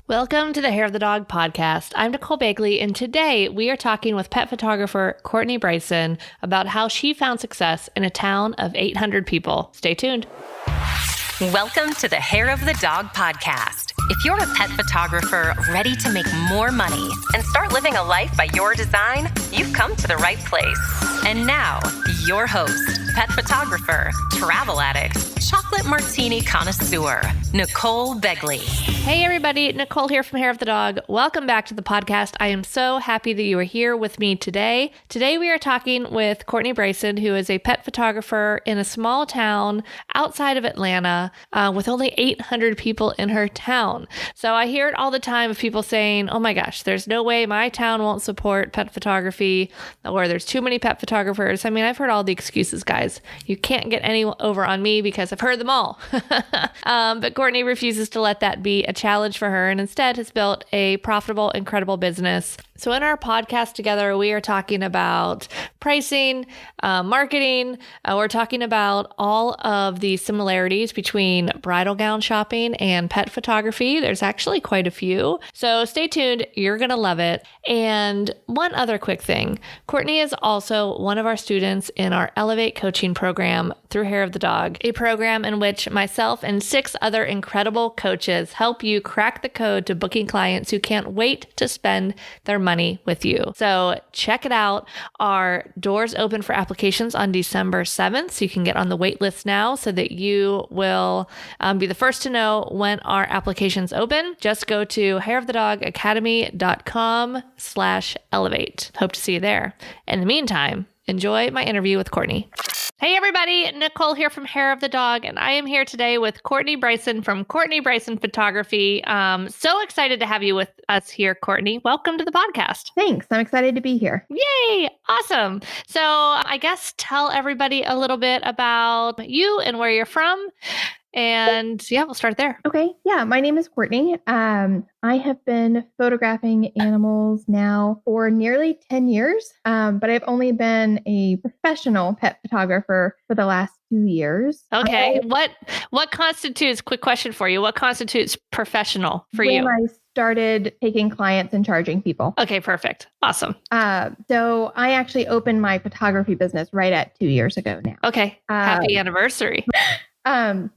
Welcome to the Hair of the Dog podcast. I'm Nicole Begley, and today we are talking with pet photographer Courtney Bryson about how she found success in a town of 800 people. Stay tuned. Welcome to the Hair of the Dog podcast. If you're a pet photographer ready to make more money and start living a life by your design, you've come to the right place. And now, your host, pet photographer, travel addict, chocolate martini connoisseur, Nicole Begley. Hey everybody, Nicole here from Hair of the Dog. Welcome back to the podcast. I am so happy that you are here with me today. Today we are talking with Courtney Bryson, who is a pet photographer in a small town outside of Atlanta with only 800 people in her town. So I hear it all the time of people saying, oh my gosh, there's no way my town won't support pet photography, or there's too many pet photographers. I mean, I've heard all the excuses, guys. You can't get any over on me because I've heard them all. But Courtney refuses to let that be a challenge for her and instead has built a profitable, incredible business. So in our podcast together, we are talking about pricing, marketing. We're talking about all of the similarities between bridal gown shopping and pet photography. There's actually quite a few. So stay tuned. You're going to love it. And one other quick thing. Courtney is also one of our students in our Elevate coaching program through Hair of the Dog, a program in which myself and 6 other incredible coaches help you crack the code to booking clients who can't wait to spend their money with you. So check it out. Our doors open for applications on December 7th. So you can get on the wait list now so that you will be the first to know when our applications open. Just go to hairofthedogacademy.com/elevate. Hope to see you there. In the meantime, enjoy my interview with Courtney. Hey everybody, Nicole here from Hair of the Dog, and I am here today with Courtney Bryson from Courtney Bryson Photography. So excited to have you with us here, Courtney. Welcome to the podcast. Thanks. I'm excited to be here. Yay! Awesome. So I guess tell everybody a little bit about you and where you're from. And yeah, we'll start there. Okay. Yeah. My name is Courtney. I have been photographing animals now for nearly 10 years, but I've only been a professional pet photographer for the last 2 years. Okay. What constitutes, quick question for you, what constitutes professional for you? When I started taking clients and charging people. Okay, perfect. Awesome. So I actually opened my photography business right at 2 years ago now. Okay. Happy anniversary.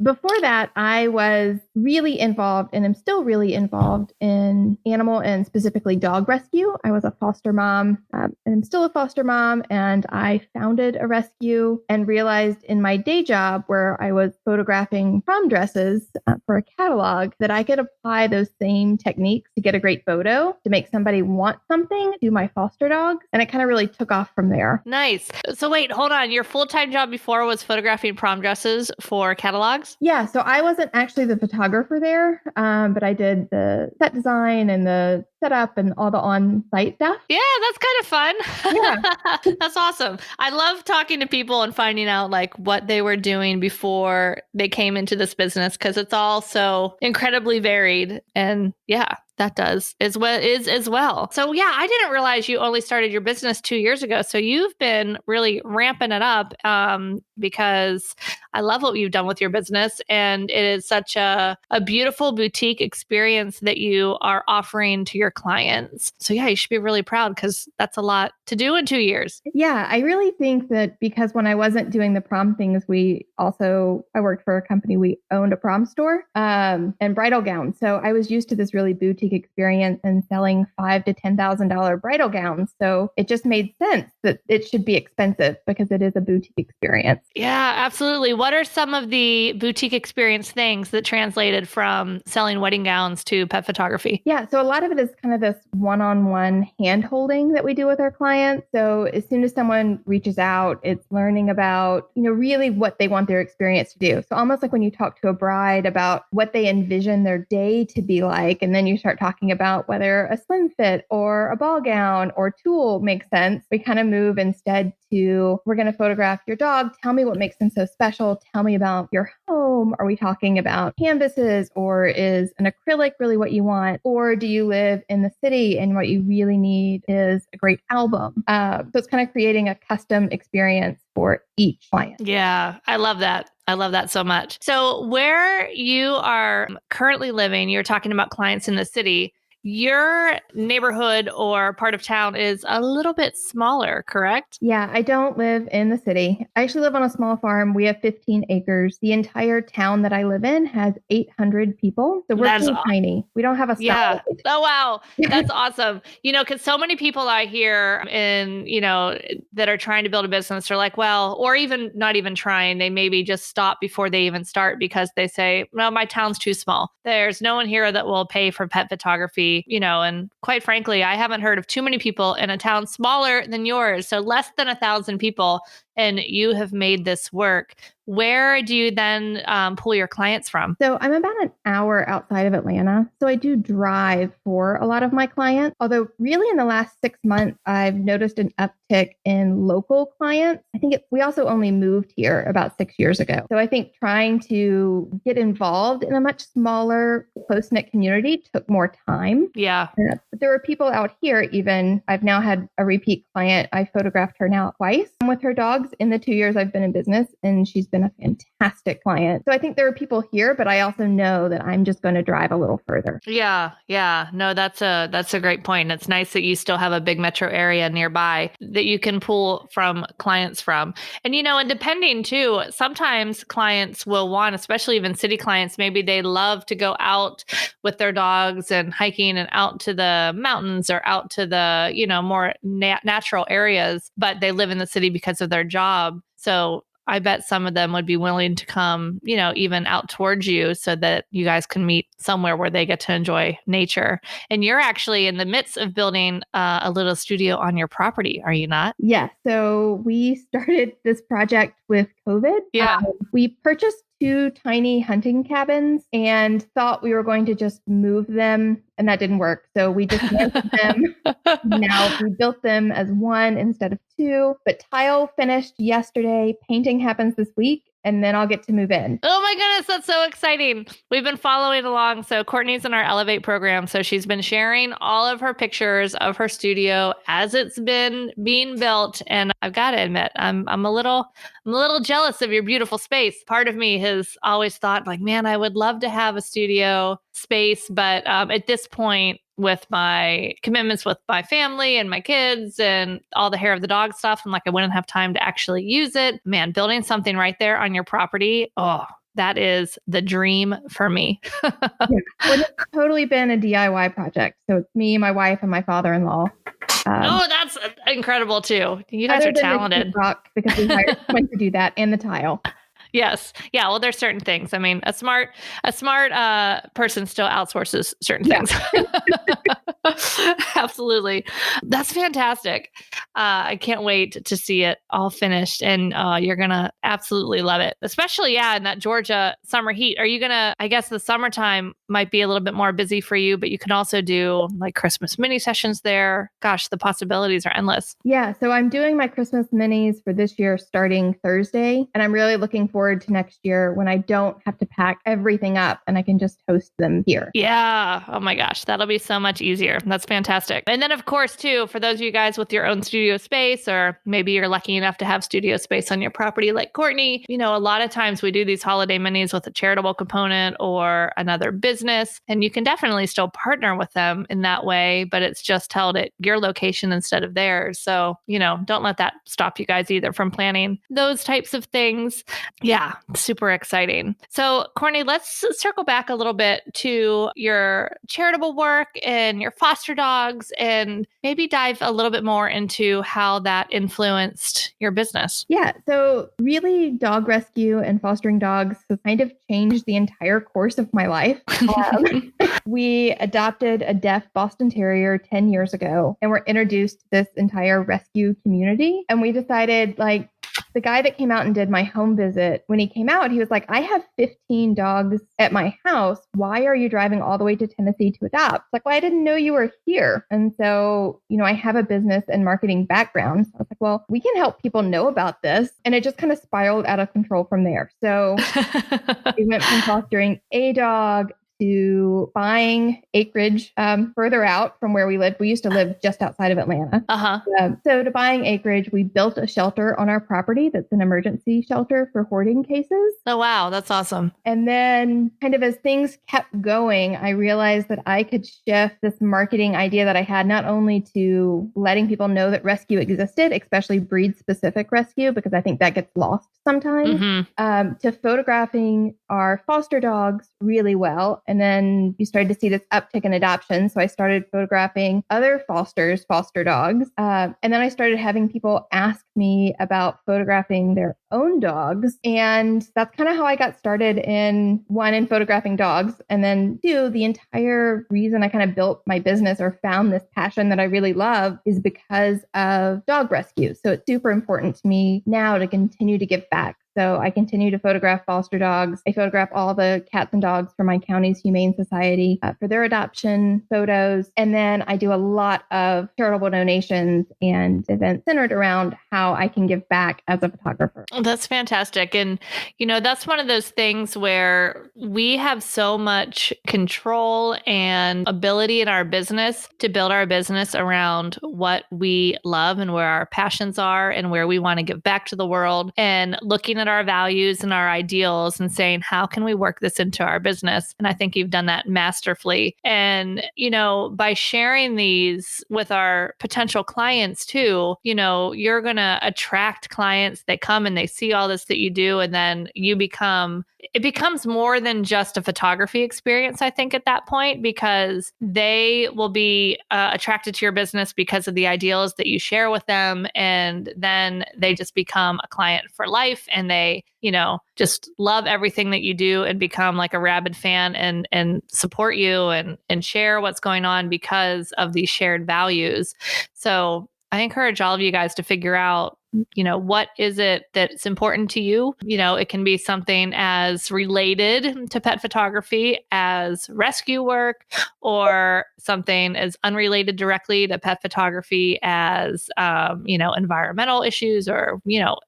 Before that, I was really involved and am still really involved in animal and specifically dog rescue. I was a foster mom and I'm still a foster mom. And I founded a rescue and realized in my day job where I was photographing prom dresses for a catalog that I could apply those same techniques to get a great photo to make somebody want something to my foster dogs. And it kind of really took off from there. Nice. So wait, hold on. Your full-time job before was photographing prom dresses for catalogs? Yeah. So I wasn't actually the photographer there, but I did the set design and the setup and all the on-site stuff. Yeah, that's kind of fun. Yeah. That's awesome. I love talking to people and finding out like what they were doing before they came into this business because it's all so incredibly varied. And yeah, that does is as well. So yeah, I didn't realize you only started your business 2 years ago. So you've been really ramping it up because I love what you've done with your business. And it is such a beautiful boutique experience that you are offering to your clients. So yeah, you should be really proud because that's a lot to do in 2 years. Yeah, I really think that because when I wasn't doing the prom things, I worked for a company, we owned a prom store and bridal gowns. So I was used to this really boutique experience and selling $5,000 to $10,000 bridal gowns. So it just made sense that it should be expensive because it is a boutique experience. Yeah, absolutely. What are some of the boutique experience things that translated from selling wedding gowns to pet photography? Yeah, so a lot of it is kind of this one-on-one hand-holding that we do with our clients. So as soon as someone reaches out, it's learning about, really what they want their experience to do. So almost like when you talk to a bride about what they envision their day to be like, and then you start talking about whether a slim fit or a ball gown or tulle makes sense, we kind of move instead to, we're going to photograph your dog. Tell me what makes them so special. Tell me about your home. Are we talking about canvases, or is an acrylic really what you want? Or do you live in the city and what you really need is a great album? So it's kind of creating a custom experience for each client. Yeah, I love that. I love that so much. So where you are currently living, you're talking about clients in the city. Your neighborhood or part of town is a little bit smaller, correct? Yeah, I don't live in the city. I actually live on a small farm. We have 15 acres. The entire town that I live in has 800 people. So we're pretty tiny. We don't have a Yeah. stoplight. Oh, wow. That's awesome. Because so many people I hear that are trying to build a business are like, well, or even not even trying, they maybe just stop before they even start because they say, well, my town's too small. There's no one here that will pay for pet photography, and quite frankly, I haven't heard of too many people in a town smaller than yours. So less than 1,000 people, and you have made this work. Where do you then pull your clients from? So I'm about an hour outside of Atlanta. So I do drive for a lot of my clients. Although really in the last 6 months, I've noticed an uptick in local clients. I think we also only moved here about 6 years ago. So I think trying to get involved in a much smaller, close-knit community took more time. Yeah. But there were people out here even. I've now had a repeat client. I photographed her now twice with her dogs in the 2 years I've been in business, and she's been a fantastic client. So I think there are people here, but I also know that I'm just going to drive a little further. Yeah. No, that's a great point. It's nice that you still have a big metro area nearby that you can pull from clients from. And, and depending too, sometimes clients will want, especially even city clients, maybe they love to go out with their dogs and hiking and out to the mountains or out to the, more natural areas, but they live in the city because of their job. So I bet some of them would be willing to come, even out towards you so that you guys can meet somewhere where they get to enjoy nature. And you're actually in the midst of building a little studio on your property, are you not? Yeah. So we started this project with COVID. Yeah. We purchased 2 tiny hunting cabins and thought we were going to just move them, and that didn't work. So we dismantled them. Now we built them as 1 instead of 2, but tile finished yesterday. Painting happens this week. And then I'll get to move in. Oh my goodness, that's so exciting. We've been following along. So Courtney's in our Elevate program. So she's been sharing all of her pictures of her studio as it's been being built. And I've got to admit, I'm a little jealous of your beautiful space. Part of me has always thought like, man, I would love to have a studio space. But at this point, with my commitments with my family and my kids and all the hair of the dog stuff, I'm like, I wouldn't have time to actually use it. Man, building something right there on your property. Oh, that is the dream for me. Yeah. Well, it's totally been a DIY project. So it's me, my wife, and my father-in-law. That's incredible too. You guys are talented. Because we hired someone to do that and the tile. Yes. Yeah. Well, there's certain things. I mean, a smart person still outsources certain things. Absolutely. That's fantastic. I can't wait to see it all finished, and you're going to absolutely love it, especially, in that Georgia summer heat. Are you going to, I guess the summertime might be a little bit more busy for you, but you can also do like Christmas mini sessions there. Gosh, the possibilities are endless. Yeah. So I'm doing my Christmas minis for this year starting Thursday, and I'm really looking forward to next year when I don't have to pack everything up and I can just host them here. Yeah. Oh my gosh. That'll be so much easier. That's fantastic. And then of course too, for those of you guys with your own studio space, or maybe you're lucky enough to have studio space on your property like Courtney, a lot of times we do these holiday minis with a charitable component or another business, and you can definitely still partner with them in that way, but it's just held at your location instead of theirs. So, don't let that stop you guys either from planning those types of things. Yeah. Super exciting. So Courtney, let's circle back a little bit to your charitable work and your foster dogs, and maybe dive a little bit more into how that influenced your business. Yeah. So really dog rescue and fostering dogs has kind of changed the entire course of my life. We adopted a deaf Boston Terrier 10 years ago and were introduced to this entire rescue community. And we decided the guy that came out and did my home visit, when he came out, he was like, I have 15 dogs at my house. Why are you driving all the way to Tennessee to adopt? It's like, well, I didn't know you were here. And so, I have a business and marketing background. So I was like, well, we can help people know about this. And it just kind of spiraled out of control from there. So we went from fostering a dog to buying acreage further out from where we lived. We used to live just outside of Atlanta. So to buying acreage, we built a shelter on our property that's an emergency shelter for hoarding cases. Oh, wow. That's awesome. And then kind of as things kept going, I realized that I could shift this marketing idea that I had not only to letting people know that rescue existed, especially breed-specific rescue, because I think that gets lost sometimes, to photographing our foster dogs really well. And then you started to see this uptick in adoption. So I started photographing other foster dogs. And then I started having people ask me about photographing their own dogs. And that's kind of how I got started in photographing dogs. And then two, the entire reason I kind of built my business or found this passion that I really love is because of dog rescue. So it's super important to me now to continue to give back. So I continue to photograph foster dogs. I photograph all the cats and dogs for my county's Humane Society for their adoption photos. And then I do a lot of charitable donations and events centered around how I can give back as a photographer. That's fantastic. And, that's one of those things where we have so much control and ability in our business to build our business around what we love and where our passions are and where we want to give back to the world, and looking at our values and our ideals and saying, how can we work this into our business? And I think you've done that masterfully. And, by sharing these with our potential clients too, you're going to attract clients that come and they see all this that you do. And then it becomes more than just a photography experience, I think, at that point, because they will be attracted to your business because of the ideals that you share with them. And then they just become a client for life, and they, just love everything that you do and become like a rabid fan and support you and share what's going on because of these shared values. So I encourage all of you guys to figure out, what is it that's important to you? It can be something as related to pet photography as rescue work, or something as unrelated directly to pet photography as, environmental issues, or,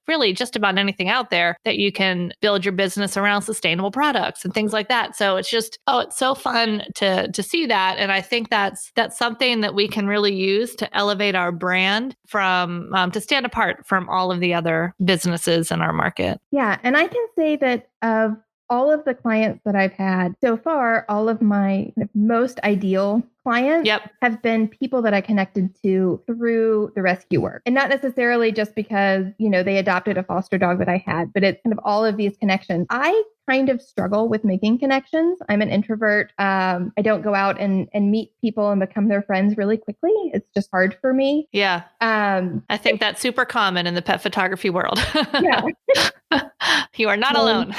really just about anything out there that you can build your business around sustainable products and things like that. So it's just, it's so fun to see that. And I think that's something that we can really use to elevate our brand from, to stand apart from all of the other businesses in our market. Yeah. And I can say that of all of the clients that I've had so far, all of my most ideal clients have been people that I connected to through the rescue work. And not necessarily just because, they adopted a foster dog that I had, but it's kind of all of these connections. I kind of struggle with making connections. I'm an introvert. I don't go out and meet people and become their friends really quickly. It's just hard for me. Yeah. I think that's super common in the pet photography world. Yeah. You are not alone.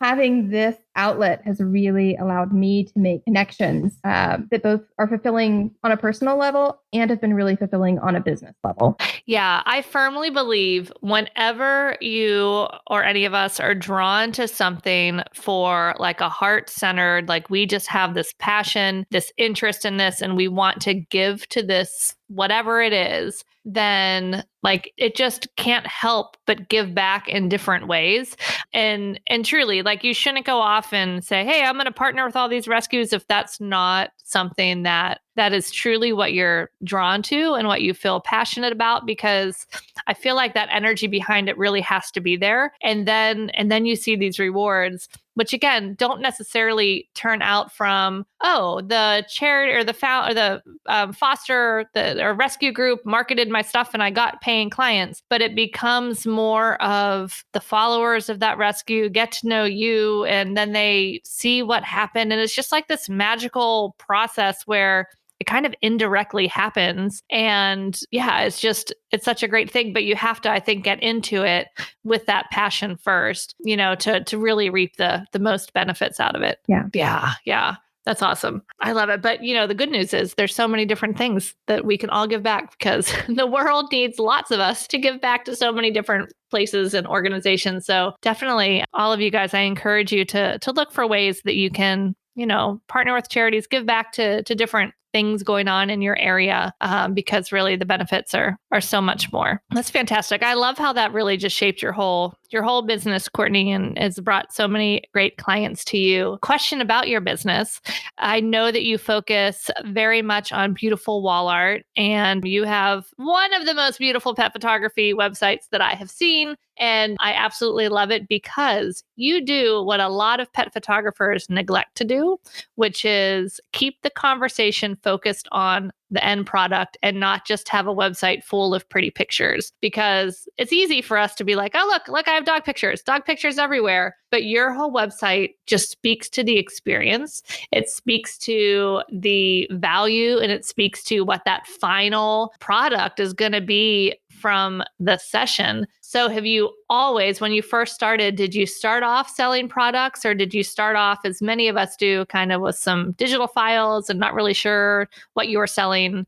Having this outlet has really allowed me to make connections that both are fulfilling on a personal level and have been really fulfilling on a business level. Yeah, I firmly believe whenever you or any of us are drawn to something for like a heart-centered, like we just have this passion, this interest in this, and we want to give to this, whatever it is, then like it just can't help but give back in different ways. And truly, like you shouldn't go off and say, hey, I'm going to partner with all these rescues if that's not something that is truly what you're drawn to and what you feel passionate about, because I feel like that energy behind it really has to be there. And then you see these rewards, which again, don't necessarily turn out from, the charity or the foster or rescue group marketed my stuff and I got paying clients, but it becomes more of the followers of that rescue get to know you, and then they see what happened. And it's just like this magical process where it kind of indirectly happens. And yeah, it's such a great thing, but you have to, I think, get into it with that passion first, to really reap the most benefits out of it. Yeah. Yeah. Yeah. That's awesome. I love it. But, the good news is there's so many different things that we can all give back, because the world needs lots of us to give back to so many different places and organizations. So definitely all of you guys, I encourage you to look for ways that you can, partner with charities, give back to different things going on in your area, because really the benefits are so much more. That's fantastic. I love how that really just shaped your whole business, Courtney, and has brought so many great clients to you. Question about your business. I know that you focus very much on beautiful wall art, and you have one of the most beautiful pet photography websites that I have seen. And I absolutely love it because you do what a lot of pet photographers neglect to do, which is keep the conversation focused on the end product and not just have a website full of pretty pictures, because it's easy for us to be like, oh, look, I have dog pictures everywhere. But your whole website just speaks to the experience. It speaks to the value, and it speaks to what that final product is going to be from the session. So have you always, when you first started, did you start off selling products, or did you start off, as many of us do, kind of with some digital files and not really sure what you were selling,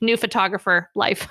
new photographer life?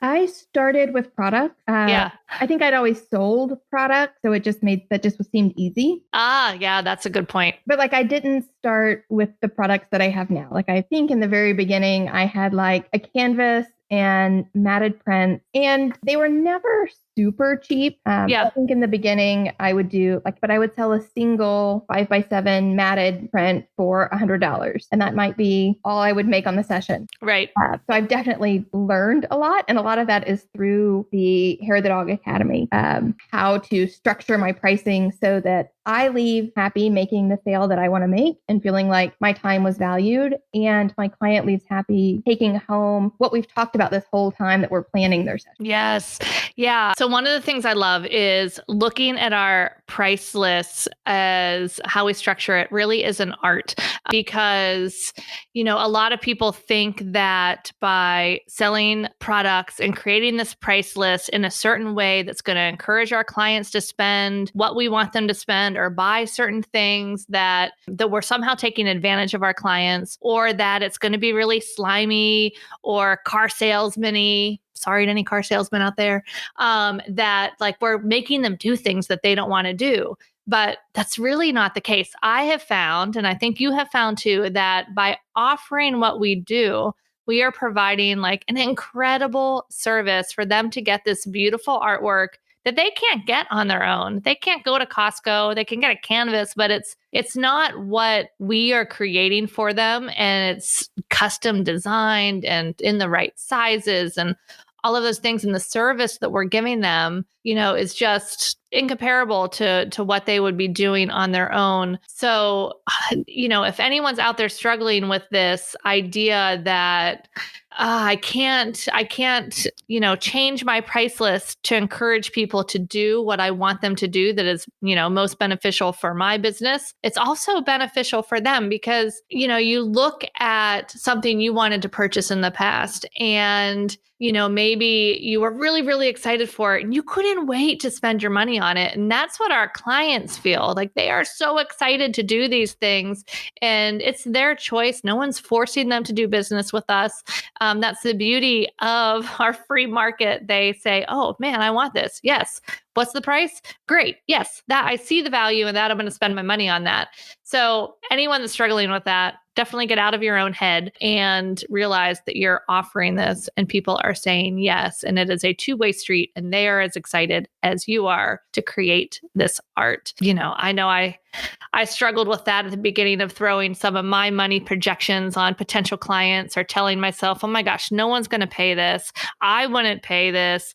I started with products. Yeah. I think I'd always sold products. So it just seemed easy. Yeah, that's a good point. But I didn't start with the products that I have now. I think in the very beginning, I had a canvas and matted prints, and they were never super cheap. I think in the beginning I would do but I would sell a single 5x7 matted print for $100, and that might be all I would make on the session. Right. So I've definitely learned a lot, and a lot of that is through the Hair of the Dog Academy, how to structure my pricing so that I leave happy making the sale that I want to make and feeling like my time was valued, and my client leaves happy taking home what we've talked about this whole time that we're planning their session. Yes. Yeah. So one of the things I love is looking at our price lists as how we structure it really is an art, because, a lot of people think that by selling products and creating this price list in a certain way that's going to encourage our clients to spend what we want them to spend or buy certain things, that we're somehow taking advantage of our clients, or that it's going to be really slimy or car salesman-y. Sorry to any car salesmen out there, that we're making them do things that they don't want to do. But that's really not the case. I have found, and I think you have found too, that by offering what we do, we are providing an incredible service for them to get this beautiful artwork that they can't get on their own. They can't go to Costco. They can get a canvas, but it's not what we are creating for them, and it's custom designed and in the right sizes and all of those things. And the service that we're giving them, is just incomparable to what they would be doing on their own. So, if anyone's out there struggling with this idea that I can't, change my price list to encourage people to do what I want them to do that is, most beneficial for my business, it's also beneficial for them, because, you look at something you wanted to purchase in the past, and, maybe you were really, really excited for it and you couldn't wait to spend your money on it. And that's what our clients feel like. They are so excited to do these things, and it's their choice. No one's forcing them to do business with us. That's the beauty of our free market. They say, oh man, I want this. Yes. What's the price? Great. Yes. That I see the value in that. I'm going to spend my money on that. So anyone that's struggling with that, definitely get out of your own head and realize that you're offering this and people are saying yes. And it is a two-way street, and they are as excited as you are to create this art. I know I struggled with that at the beginning of throwing some of my money projections on potential clients, or telling myself, oh my gosh, no one's going to pay this. I wouldn't pay this.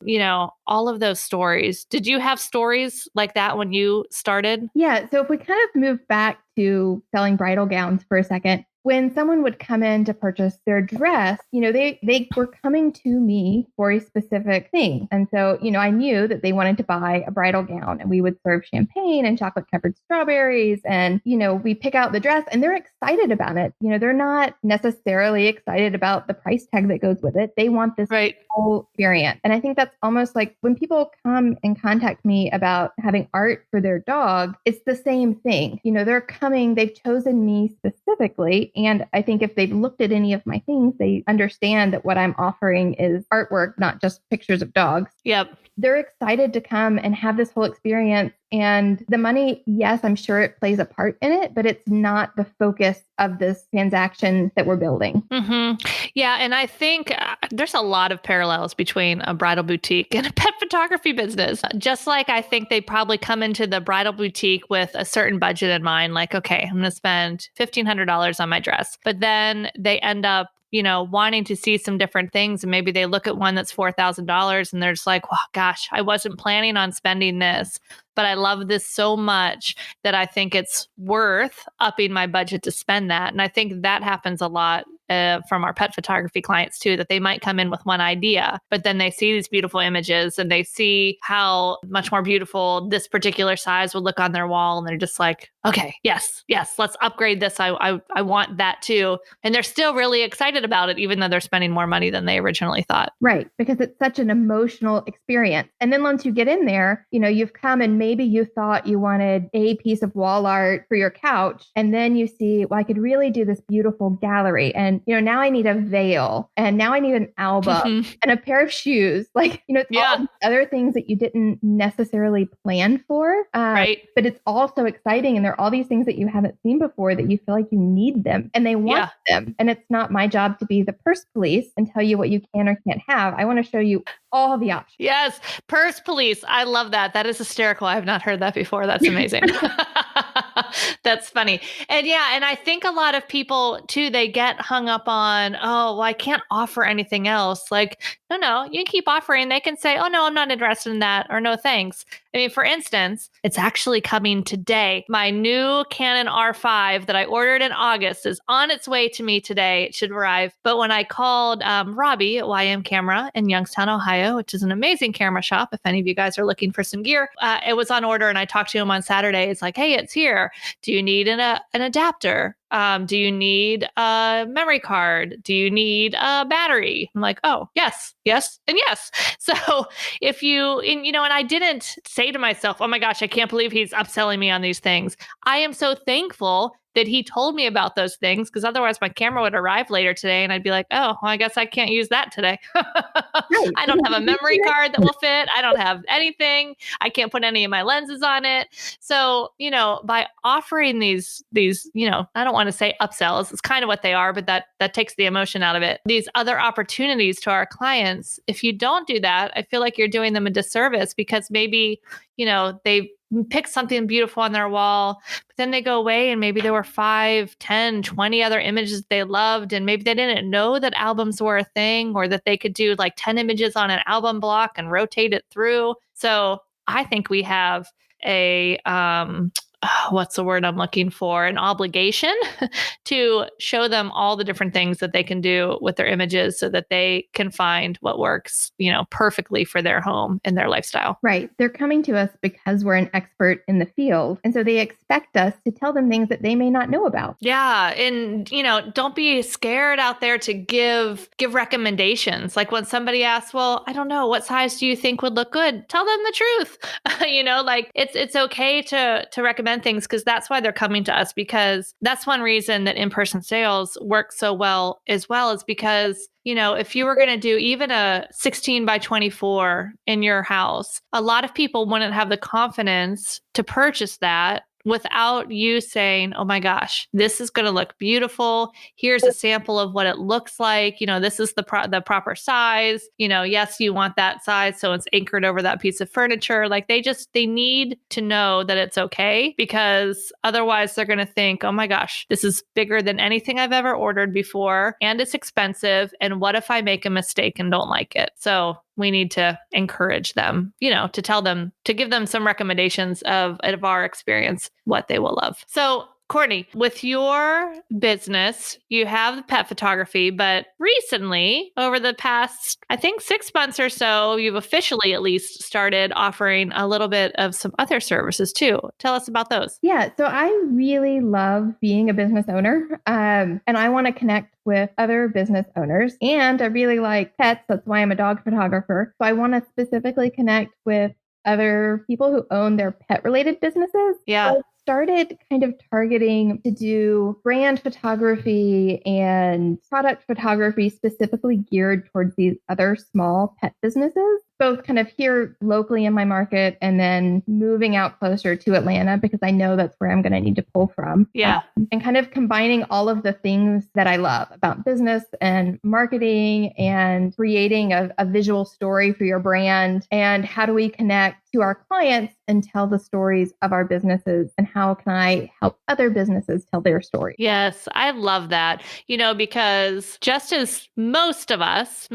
All of those stories. Did you have stories like that when you started? Yeah. So if we kind of move back to selling bridal gowns for a second, when someone would come in to purchase their dress, they were coming to me for a specific thing. And so, I knew that they wanted to buy a bridal gown, and we would serve champagne and chocolate covered strawberries. And, we pick out the dress and they're excited about it. They're not necessarily excited about the price tag that goes with it. They want this whole experience. And I think that's almost like when people come and contact me about having art for their dog, it's the same thing. They're coming, they've chosen me specifically, And I think if they've looked at any of my things, they understand that what I'm offering is artwork, not just pictures of dogs. Yep. They're excited to come and have this whole experience. And the money, yes, I'm sure it plays a part in it, but it's not the focus of this transaction that we're building. Mm-hmm. Yeah. And I think there's a lot of parallels between a bridal boutique and a pet photography business. Just like I think they probably come into the bridal boutique with a certain budget in mind, like, okay, I'm going to spend $1,500 on my dress. But then they end up wanting to see some different things. And maybe they look at one that's $4,000 and they're just like, well, gosh, I wasn't planning on spending this, but I love this so much that I think it's worth upping my budget to spend that. And I think that happens a lot from our pet photography clients too, that they might come in with one idea, but then they see these beautiful images and they see how much more beautiful this particular size would look on their wall. And they're just like, okay, yes, let's upgrade this. I want that too. And they're still really excited about it, even though they're spending more money than they originally thought. Right. Because it's such an emotional experience. And then once you get in there, you've come and maybe you thought you wanted a piece of wall art for your couch. And then you see, well, I could really do this beautiful gallery. And, now I need a veil and now I need an album and a pair of shoes. Like, it's all these other things that you didn't necessarily plan for. Right. But it's also exciting. And there are all these things that you haven't seen before that you feel like you need them and they want them. And it's not my job to be the purse police and tell you what you can or can't have. I want to show you all the options. Yes. Purse police. I love that. That is hysterical. I have not heard that before. That's amazing. That's funny. And and I think a lot of people too, they get hung up on, oh, well, I can't offer anything else. Like, no, you can keep offering. They can say, oh, no, I'm not interested in that, or no, thanks. I mean, for instance, it's actually coming today. My new Canon R5 that I ordered in August is on its way to me today. It should arrive. But when I called Robbie at YM Camera in Youngstown, Ohio, which is an amazing camera shop, if any of you guys are looking for some gear, it was on order. And I talked to him on Saturday. It's like, hey, it's here. Do you need an adapter? Do you need a memory card? Do you need a battery? I'm like, oh, yes, and yes. So if and I didn't say to myself, oh my gosh, I can't believe he's upselling me on these things. I am so thankful that he told me about those things, because otherwise my camera would arrive later today and I'd be like, oh, well, I guess I can't use that today. I don't have a memory card that will fit. I don't have anything. I can't put any of my lenses on it. So, by offering these, I don't want to say upsells, it's kind of what they are, but that takes the emotion out of it. These other opportunities to our clients, if you don't do that, I feel like you're doing them a disservice, because maybe, they pick something beautiful on their wall, but then they go away and maybe there were 5, 10, 20 other images they loved. And maybe they didn't know that albums were a thing, or that they could do like 10 images on an album block and rotate it through. So I think we have a, what's the word I'm looking for? An obligation to show them all the different things that they can do with their images so that they can find what works, perfectly for their home and their lifestyle. Right. They're coming to us because we're an expert in the field. And so they expect us to tell them things that they may not know about. Yeah. And, don't be scared out there to give recommendations. Like when somebody asks, well, I don't know, what size do you think would look good? Tell them the truth. Like it's okay to recommend things, because that's why they're coming to us, because that's one reason that in-person sales work so well as well, is because if you were going to do even a 16 by 24 in your house, a lot of people wouldn't have the confidence to purchase that without you saying, oh my gosh, this is going to look beautiful. Here's a sample of what it looks like. This is the proper size. Yes, you want that size, so it's anchored over that piece of furniture. Like they need to know that it's okay, because otherwise they're going to think, oh my gosh, this is bigger than anything I've ever ordered before, and it's expensive. And what if I make a mistake and don't like it? So we need to encourage them, to tell them, to give them some recommendations of our experience, what they will love. So Courtney, with your business, you have the pet photography, but recently, over the past, I think 6 months or so, you've officially at least started offering a little bit of some other services too. Tell us about those. Yeah, so I really love being a business owner, and I want to connect with other business owners, and I really like pets. That's why I'm a dog photographer. So I want to specifically connect with other people who own their pet related businesses. Yeah. started kind of targeting to do brand photography and product photography specifically geared towards these other small pet businesses, both kind of here locally in my market and then moving out closer to Atlanta because I know that's where I'm going to need to pull from. Yeah. And kind of combining all of the things that I love about business and marketing and creating a visual story for your brand. And how do we connect to our clients and tell the stories of our businesses, and how can I help other businesses tell their story? Yes, I love that. Because just as most of us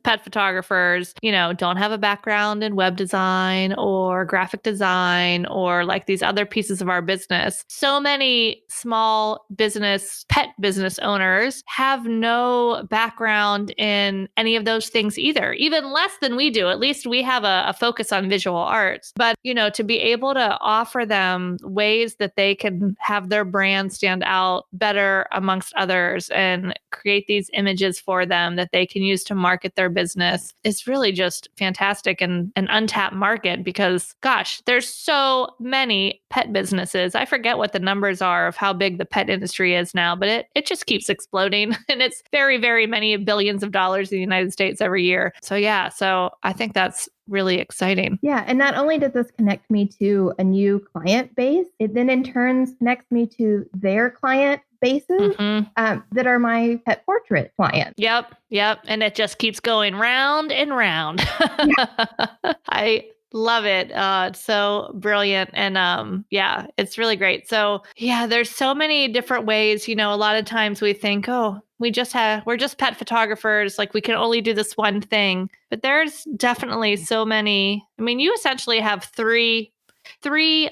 pet photographers, don't have a background in web design or graphic design or like these other pieces of our business, so many small business, pet business owners have no background in any of those things either, even less than we do. At least we have a focus on visual arts. But, to be able to offer them ways that they can have their brand stand out better amongst others and create these images for them that they can use to market their business is really just fantastic and an untapped market because, gosh, there's so many pet businesses. I forget what the numbers are of how big the pet industry is now, but it just keeps exploding. And it's very, very many billions of dollars in the United States every year. So I think that's really exciting. Yeah. And not only does this connect me to a new client base, it then in turn connects me to their client bases that are my pet portrait clients. Yep. And it just keeps going round and round. I love it. It's so brilliant. And it's really great. So there's so many different ways, a lot of times we think, we're just pet photographers. Like we can only do this one thing, but there's definitely so many. I mean, you essentially have three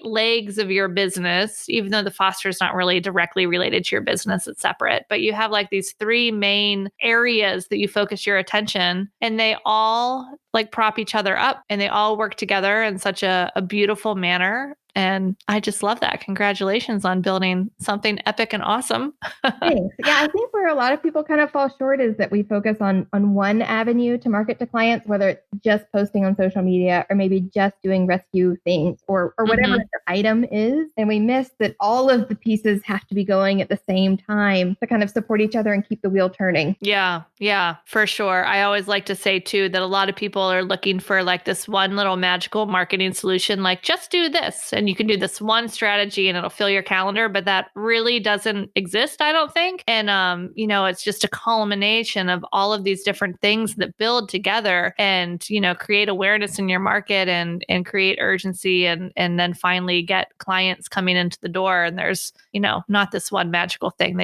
legs of your business, even though the foster is not really directly related to your business, it's separate, but you have like these three main areas that you focus your attention, and they all like prop each other up and they all work together in such a beautiful manner. And I just love that. Congratulations on building something epic and awesome. Thanks. Yeah, I think where a lot of people kind of fall short is that we focus on one avenue to market to clients, whether it's just posting on social media or maybe just doing rescue things or whatever the item is. And we miss that all of the pieces have to be going at the same time to kind of support each other and keep the wheel turning. Yeah, for sure. I always like to say too that a lot of people are looking for like this one little magical marketing solution, like just do this and you can do this one strategy and it'll fill your calendar, but that really doesn't exist, I don't think. And, it's just a culmination of all of these different things that build together and, create awareness in your market and create urgency and then finally get clients coming into the door. And there's, not this one magical thing.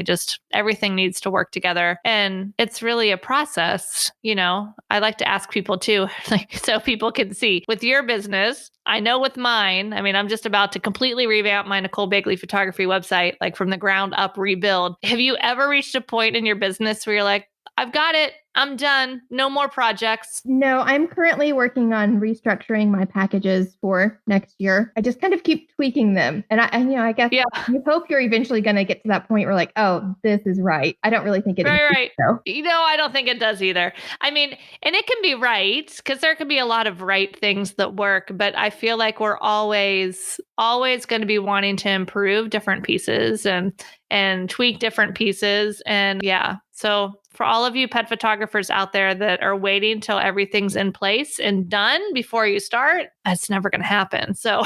Everything needs to work together. And it's really a process. I like to ask people too, like, so people can see with your business. I know with mine, I'm just about to completely revamp my Nicole Begley photography website, like from the ground up rebuild. Have you ever reached a point in your business where you're like, I've got it. I'm done. No more projects. No, I'm currently working on restructuring my packages for next year. I just kind of keep tweaking them. And I guess you hope you're eventually going to get to that point where like, oh, this is right. I don't really think it is. Right. So. I don't think it does either. And it can be right because there can be a lot of right things that work, but I feel like we're always going to be wanting to improve different pieces and tweak different pieces. And so for all of you pet photographers out there that are waiting till everything's in place and done before you start, that's never going to happen. So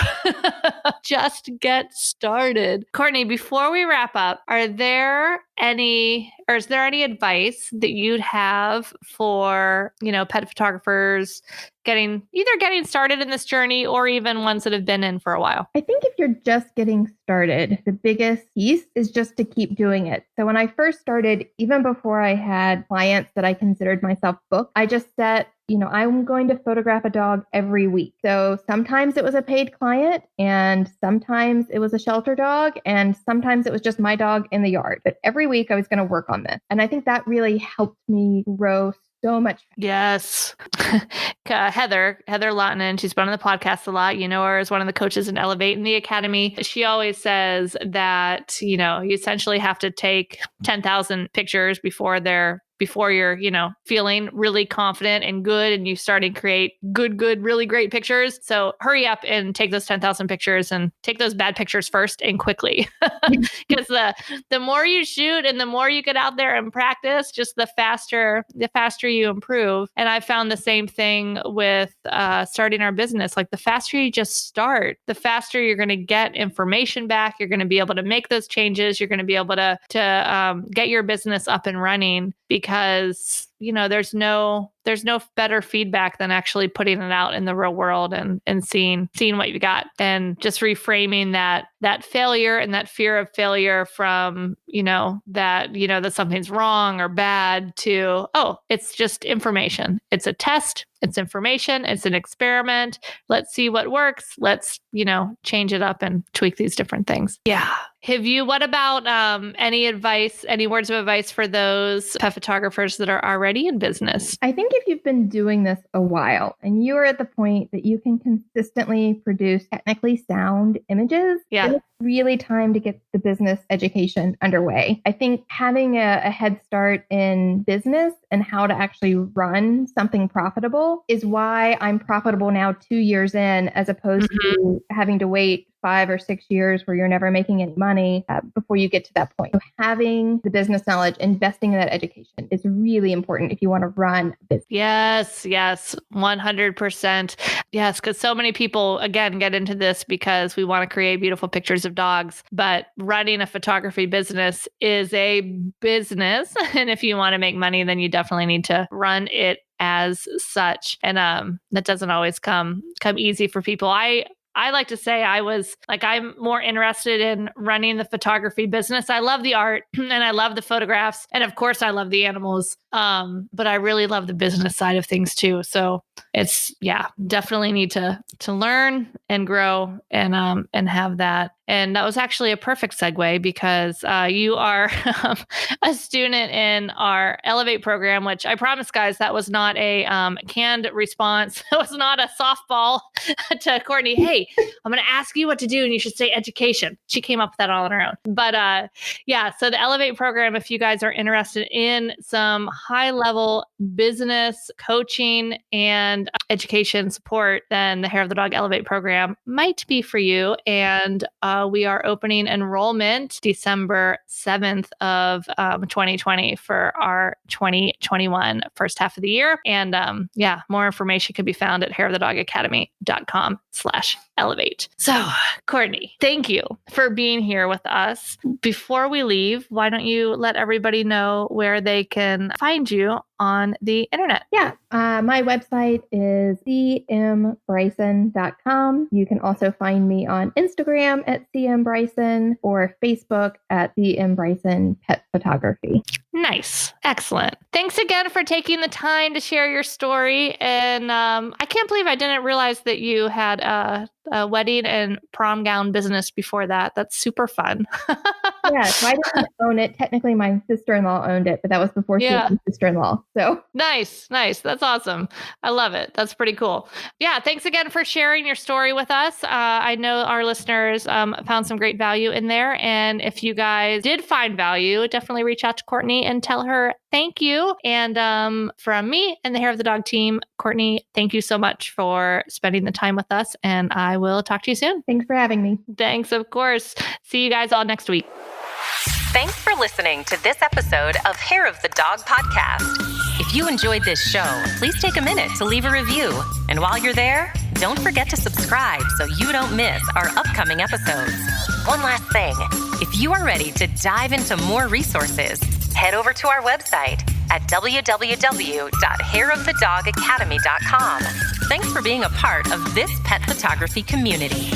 just get started. Courtney, before we wrap up, is there any advice that you'd have for, pet photographers getting started in this journey or even ones that have been in for a while? I think if you're just getting started, the biggest piece is just to keep doing it. So when I first started, even before I had clients that I considered myself booked, I just set, I'm going to photograph a dog every week. So sometimes it was a paid client and sometimes it was a shelter dog and sometimes it was just my dog in the yard. But every week I was going to work on this. And I think that really helped me grow so much. Yes. Heather Lottinen, she's been on the podcast a lot. You know her as one of the coaches in Elevate in the Academy. She always says that, you essentially have to take 10,000 pictures before they're before you're, feeling really confident and good and you start to create good, really great pictures. So hurry up and take those 10,000 pictures and take those bad pictures first and quickly. Because the more you shoot and the more you get out there and practice, just the faster you improve. And I found the same thing with starting our business. Like the faster you just start, the faster you're going to get information back. You're going to be able to make those changes. You're going to be able to get your business up and running, because there's no better feedback than actually putting it out in the real world and seeing what you got, and just reframing that failure and that fear of failure from that something's wrong or bad to, oh, it's just information. It's a test. It's information. It's an experiment. Let's see what works. Let's, change it up and tweak these different things. Yeah. What about any words of advice for those pet photographers that are already in business? I think if you've been doing this a while and you are at the point that you can consistently produce technically sound images, it's really time to get the business education underway. I think having a head start in business and how to actually run something profitable is why I'm profitable now 2 years in, as opposed to having to wait 5 or 6 years where you're never making any money before you get to that point. So having the business knowledge, investing in that education is really important if you want to run a business. Yes, 100%. Yes, because so many people, again, get into this because we want to create beautiful pictures of dogs, but running a photography business is a business. And if you want to make money, then you definitely need to run it as such. And that doesn't always come easy for people. I like to say I'm more interested in running the photography business. I love the art and I love the photographs. And of course I love the animals. But I really love the business side of things too. So it's, definitely need to learn and grow and have that. And that was actually a perfect segue, because you are a student in our Elevate program, which I promise, guys, that was not a canned response. It was not a softball to Courtney. Hey, I'm going to ask you what to do, and you should say education. She came up with that all on her own. But so the Elevate program, if you guys are interested in some high-level business coaching and education support, then the Hair of the Dog Elevate program might be for you. And we are opening enrollment December 7th of 2020 for our 2021 first half of the year. And more information can be found at hairofthedogacademy.com/elevate. So, Courtney, thank you for being here with us. Before we leave, why don't you let everybody know where they can find you on the internet? Yeah. My website is cmbryson.com. You can also find me on Instagram at cmbryson or Facebook at the Bryson Pet Photography. Nice. Excellent. Thanks again for taking the time to share your story. And I can't believe I didn't realize that you had a wedding and prom gown business before that. That's super fun. Yeah, so I didn't own it. Technically, my sister-in-law owned it, but that was before she was my sister-in-law. So nice. That's awesome. I love it. That's pretty cool. Yeah, thanks again for sharing your story with us. I know our listeners found some great value in there. And if you guys did find value, definitely reach out to Courtney and tell her thank you. And from me and the Hair of the Dog team, Courtney, thank you so much for spending the time with us. And I will talk to you soon. Thanks for having me. Thanks, of course. See you guys all next week. Thanks for listening to this episode of Hair of the Dog podcast. If you enjoyed this show, please take a minute to leave a review. And while you're there, don't forget to subscribe so you don't miss our upcoming episodes. One last thing, if you are ready to dive into more resources, head over to our website at www.hairofthedogacademy.com. Thanks for being a part of this pet photography community.